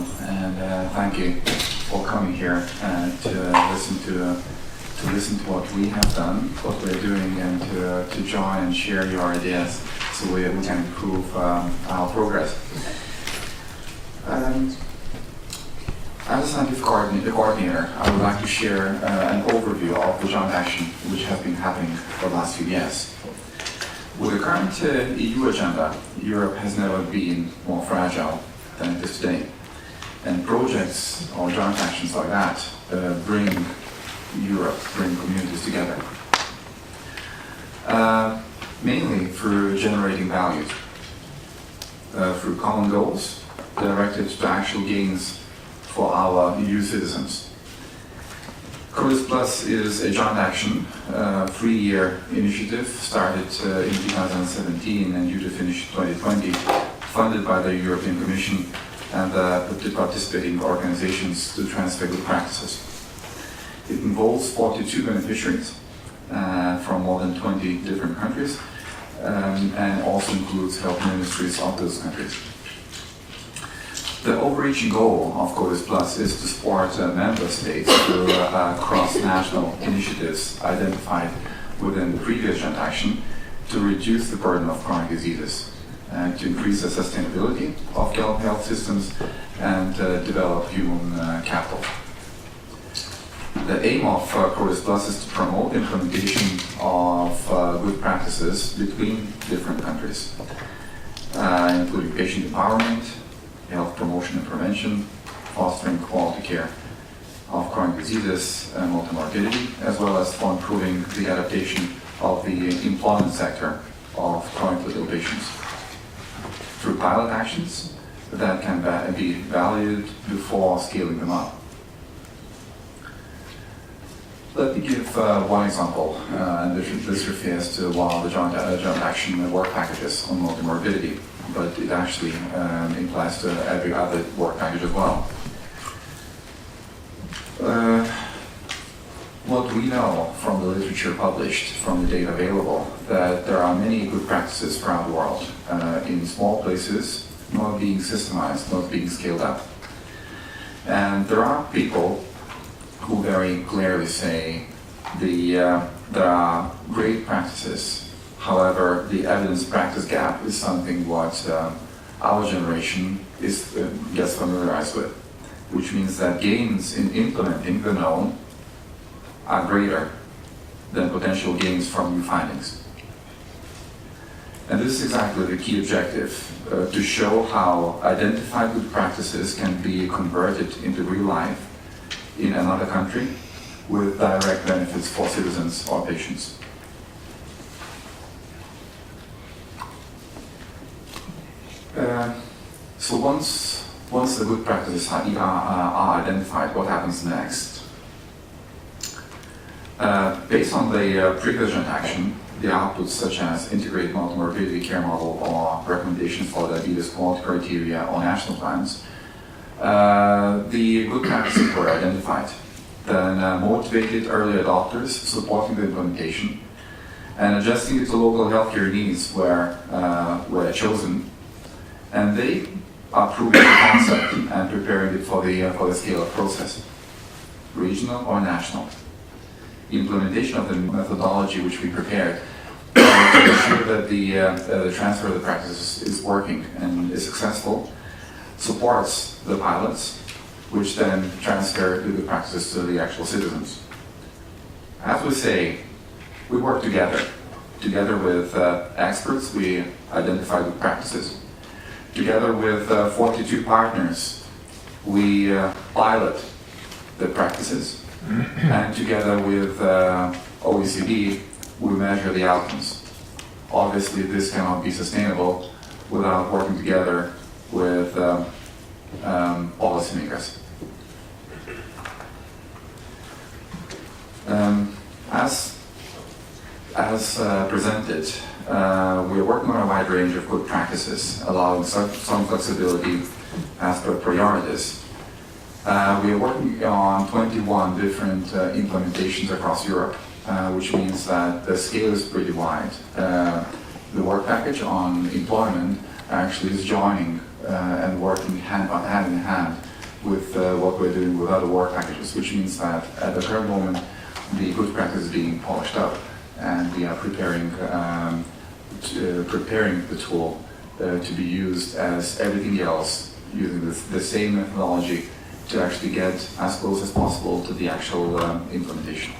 welcome and thank you for coming here to listen to what we have done, what we're doing, and to join and share your ideas so we can improve our progress. As a scientific coordinator, I would like to share an overview of the joint action which has been happening for the last few years. With the current EU agenda, Europe has never been more fragile than it is today. And projects or joint actions like that bring communities together. Mainly through generating values, through common goals directed to actual gains for our EU citizens. Rokas Plus is a joint action, 3-year initiative started in 2017 and due to finish 2020, funded by the European Commission and participating organizations to transfer good practices. It involves 42 beneficiaries from more than 20 different countries and also includes health ministries of those countries. The overreaching goal of Rokas Plus is to support member states through cross-national initiatives identified within the previous joint action to reduce the burden of chronic diseases, to increase the sustainability of health systems, and develop human capital. The aim of Rokas Plus is to promote implementation of good practices between different countries, including patient empowerment, health promotion and prevention, fostering quality care of chronic diseases and multimorbidity, as well as for improving the adaptation of the employment sector of chronically ill patients. Through pilot actions that can be valued before scaling them up. Let me give one example, and this refers to one of the joint action work packages on multimorbidity, but it actually implies to every other work package as well. What we know from the literature published, from the data available, that there are many good practices around the world in small places, not being systemized, not being scaled up. And there are people who very clearly say there are great practices. However, the evidence-practice gap is something what our generation gets familiarized with, which means that gains in implementing the known are greater than potential gains from new findings. And this is exactly the key objective, to show how identified good practices can be converted into real life in another country with direct benefits for citizens or patients. So once the good practices are identified, what happens next? Based on the previous joint action, the outputs such as integrated multimorbidity care model or recommendations for diabetes quality criteria or national plans, the good practices were identified. Then motivated early adopters supporting the implementation and adjusting it to local healthcare needs were chosen. And they are proving the concept and preparing it for the scale-up process, regional or national. Implementation of the methodology which we prepared to ensure that the transfer of the practices is working and is successful, supports the pilots, which then transfer the practices to the actual citizens. As we say, we work together with experts. We identify good practices. Together with 42 partners, we pilot the practices, and together with OECD, we measure the outcomes. Obviously, this cannot be sustainable without working together with policymakers. As presented, we are working on a wide range of good practices, allowing some flexibility as per priorities. We are working on 21 different implementations across Europe, which means that the scale is pretty wide. The work package on employment actually is joining and working hand in hand with what we're doing with other work packages, which means that at the current moment, the good practice is being polished up, and we are preparing the tool to be used as everything else, using the same methodology to actually get as close as possible to the actual implementation.